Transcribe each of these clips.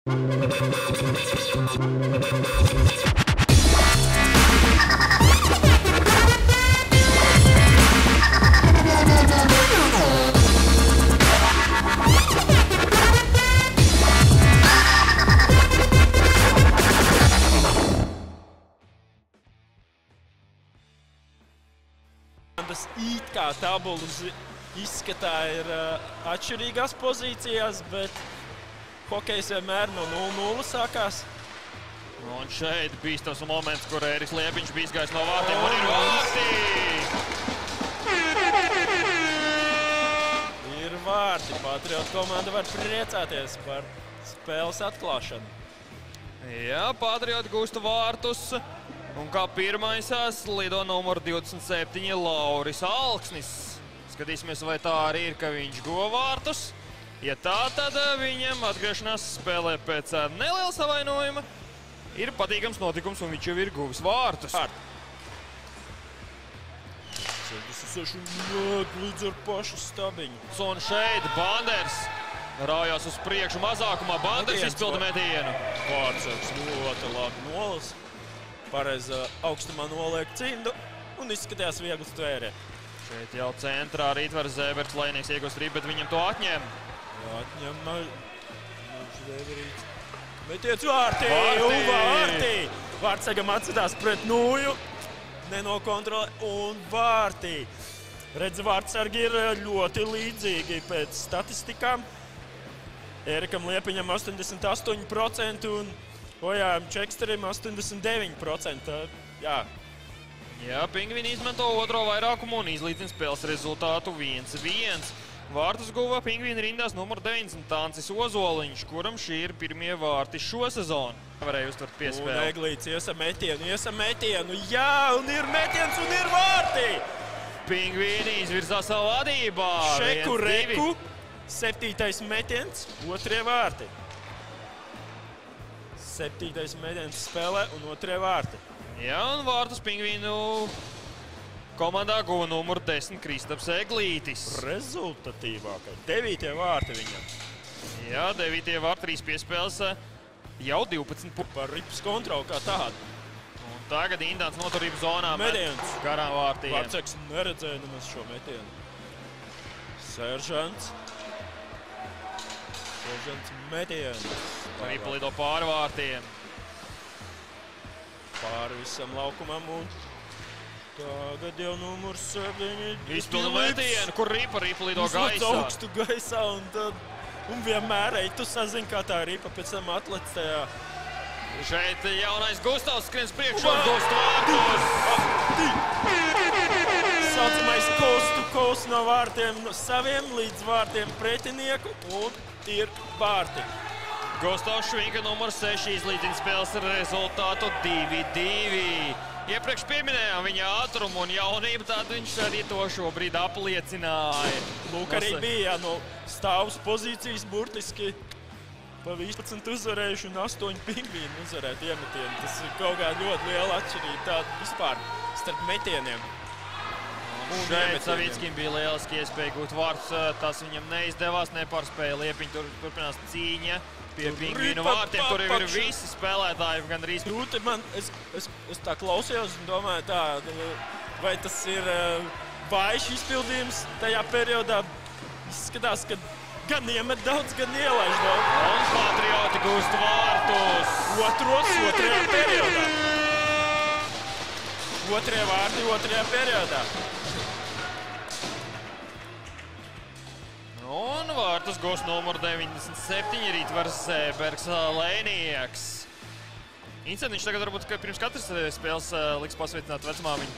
It kā tabulas izskatā ir atšķirīgās pozīcijās, bet hokejs vienmēr no 0-0 sākās. Un šeit bīstams moments, kur Ēriks Liepiņš bija izgājis no vārtiem un ir vārti! Ir vārti. Patriotu komanda var priecāties par spēles atklāšanu. Jā, Patrioti gūsta vārtus. Un kā pirmais lido numur 27 Lauris Alksnis. Skatīsimies, vai tā arī ir, ka viņš guva vārtus. Ja tā, tad viņam atgriešanās spēlē pēc neliela savainojuma ir patīkams notikums, un viņš jau ir guvis vārtus. 76 metri līdz ar pašu stabiņu. Un šeit Banders raujās uz priekšu mazākumā. Banders izpilda metienu. Vārtsargs ļoti labi nolas. Pareizi augstumā noliek cindu un izskatījās viegli tvēriet. Šeit jau centrā Rītvars Zēberts Lēnieks iegūst rību, bet viņam to atņem. Atņem Zēberīts. Metiens vārtī! Vārtī! Vārtsargam atcitās pret Nūju. Nenokontrolē un vārtī. Redz, vārtsargi ir ļoti līdzīgi pēc statistikām. Ērikam Liepiņam 88% un Ojām Čeksterim 89%. Jā. Jā, Pingvīni izmanto otro vairākumu un izlīdzina spēles rezultātu 1-1. Vārtus guva Pingvīni rindās numur 90 Tancis Ozoliņš, kuram šī ir pirmie vārti šo sezonu. Varēja uztvert piespēli. Un Eglīts iesa metienu. Jā, un ir metiens un ir vārti! Pingvīni izvirzā savu vadībā. Šeku reku, 7. metiens, 2. vārti. 7. metiens spēlē un 2. vārti. Jā, un vārtus Pingvīnu komandā guva numur 10 Kristaps Eglītis. Rezultatīvākai. 9. vārti viņam. Jā, 9. vārti, 3 piespēles, jau 12 par ripas kontroli kā tādu. Un tagad Indāns noturību zonā Metiens. Garām vārtiem. Vārtsargs neredzēja nemaz šo metienu. Seržants metiens. Ripa lido pāri vārtiem. Pāri visam laukumam un tagad jau numurs 7. Izpilda metienu, kur Ripa lido gaisā. Augstu gaisā un vienmēr ej, tu sazini, kā tā Ripa pēc tam atlec tajā. Šeit jaunais Gustavs skriens priekšā un gūst vārtus. Saucamais coast no vārtiem saviem līdz vārtiem pretinieku un ir vārti. Gustavs Švinka numur 6 izlīdzina spēles rezultātu 2-2. Iepriekš pieminējām viņa ātrumu un jaunību, tad viņš arī to šobrīd apliecināja. Lūk, arī bija no stāvus pozīcijas burtiski pa 11 uzvarējuši un 8 Pingvīni uzvarēt iemetienu. Tas ir kaut kā ļoti liela atšķirība tāda vispār starp metieniem. Šeit Savickim bija lieliski iespēja gūt vārtus, tas viņam neizdevās, nepārspēja Liepiņu, turpinās cīņa pie Pingvīnu vārtiem, tur jau ir visi spēlētāji gandrīz. Es tā klausījos un domāju tā, vai tas ir vājš izpildījums tajā periodā. Izskatās, ka gan iemet daudz, gan ielaiž daudz. Un Patrioti gūst vārtus. Otrajā periodā. 2. vārti 2. periodā. Un vārtus gūst numur 97 Rītvars Zēberts Lēnieks. Viņš tagad varbūt pirms katras spēles liks pasveicināt vecmāmiņu.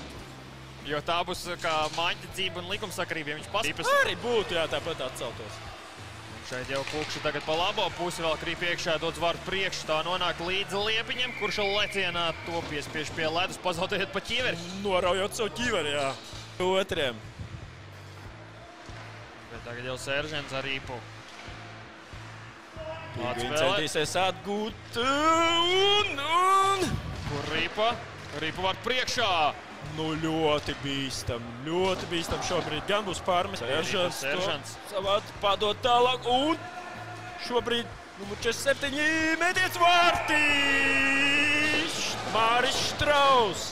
Jo tā būs kā māņķicība un likumsakarība, ja viņš pasveicinās. Arī būtu, jā, tāpat atceltos. Šeit jau Kukša tagad pa labo pusi vēl krīt iekšā, dots vārtu priekšu, tā nonāk līdz Liepiņam, kurš lecienā to piespiež pie ledus, pazaudējot pa ķiveri. Noraujot savu ķiveri, jā. 2. Bet tagad jau Seržants ar Ripu. Pingvīni centīsies atgūt Kur Ripa? Ripa var priekšā. Nu, ļoti bīstam šobrīd. Gan būs pārmest. Seržants savādi padot tālāk un šobrīd Numur 47, metiens vārtī! Māris Štraus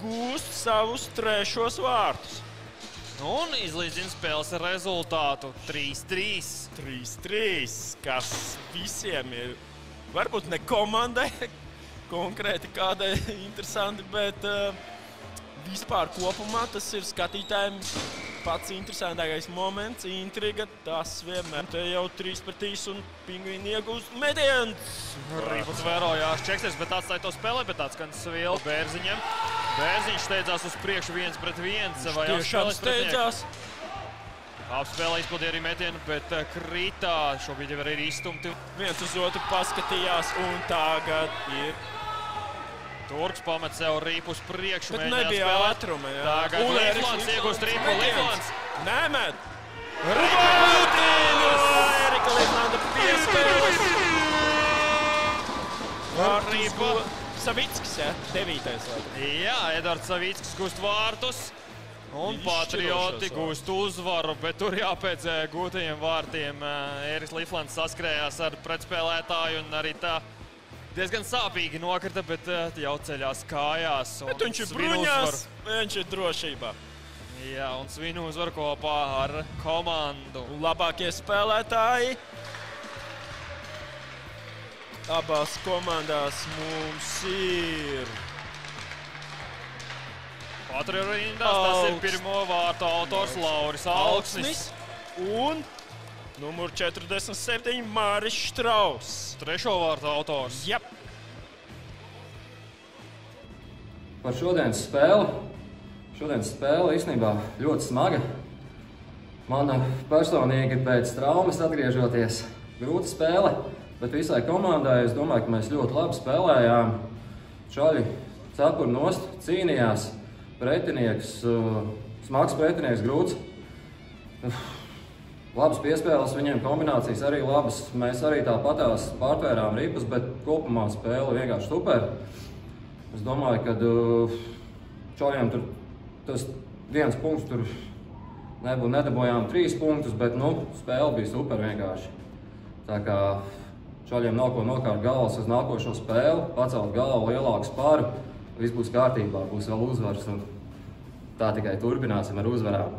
gūst savus 3. vārtus. Un izlīdzina spēles rezultātu 3-3. 3-3, kas visiem ir, varbūt ne komandai, konkrēti kādai interesanti, bet vispār kopumā tas ir skatītājiem pats interesantākais moments, intriga, tas vienmēr. Te jau 3-3 un Pingvīni iegūst metiens. Rīputs vērojās čeksies, bet atstāja to spēlē, bet atskan Svila Bērziņam. Bērziņš steidzās uz priekšu 1-1. Tiešām steidzās. Apspēlē izpildīja arī metienu, bet kritā. Šobrīd jau ir izstumti. Viens uz otru paskatījās un tagad ir... Turks pamet sev rīpu uz priekšu. Bet nebija ātruma, jā. Tagad Liflants iegūst rīpu. Liflants. Nemet. Vārtīnu! Erika Liflanda piespēles. Vārtību Savickis, jā? 9. laikam. Jā, Edvards Savickis gūst vārtus. Un Patrioti gūst uzvaru, bet tur jāpēc gūtajiem vārtiem Eriks Liflands saskrējās ar pretspēlētāju un arī tā diezgan sāpīgi nokrita, bet jau ceļās kājās. Bet viņš ir bruņās, viņš ir drošībā. Jā, un svinu uzvaru kopā ar komandu. Labākie spēlētāji. Abās komandās mums ir... Patriotu rindās, tas ir pirmo vārtu autors Lauris Alksnis. Un numur 47 Māris Štraus. 3. vārtu autors. Jep. Par šodienas spēli. Šodienas spēle īstenībā ļoti smaga. Man personīgi pēc traumas atgriežoties grūta spēle, bet visai komandai es domāju, ka mēs ļoti labi spēlējām. Čaļi cepuri nost, cīnījās. Pretinieks, smags pretinieks, grūts. Labas piespēles, viņiem kombinācijas arī labas. Mēs arī tāpatās pārtvērām ripas, bet kopumā spēle vienkārši super. Es domāju, ka čaļiem tur tas 1 punkts tur nedabūjām 3 punktus, bet spēle bija super vienkārši. Tā kā čaļiem nav ko nokārt galvas uz nākošo spēli, pacelt galvu, lielāku sparu. Viss būs kārtībā, būs vēl uzvaras un tā tikai turpināsim ar uzvarām.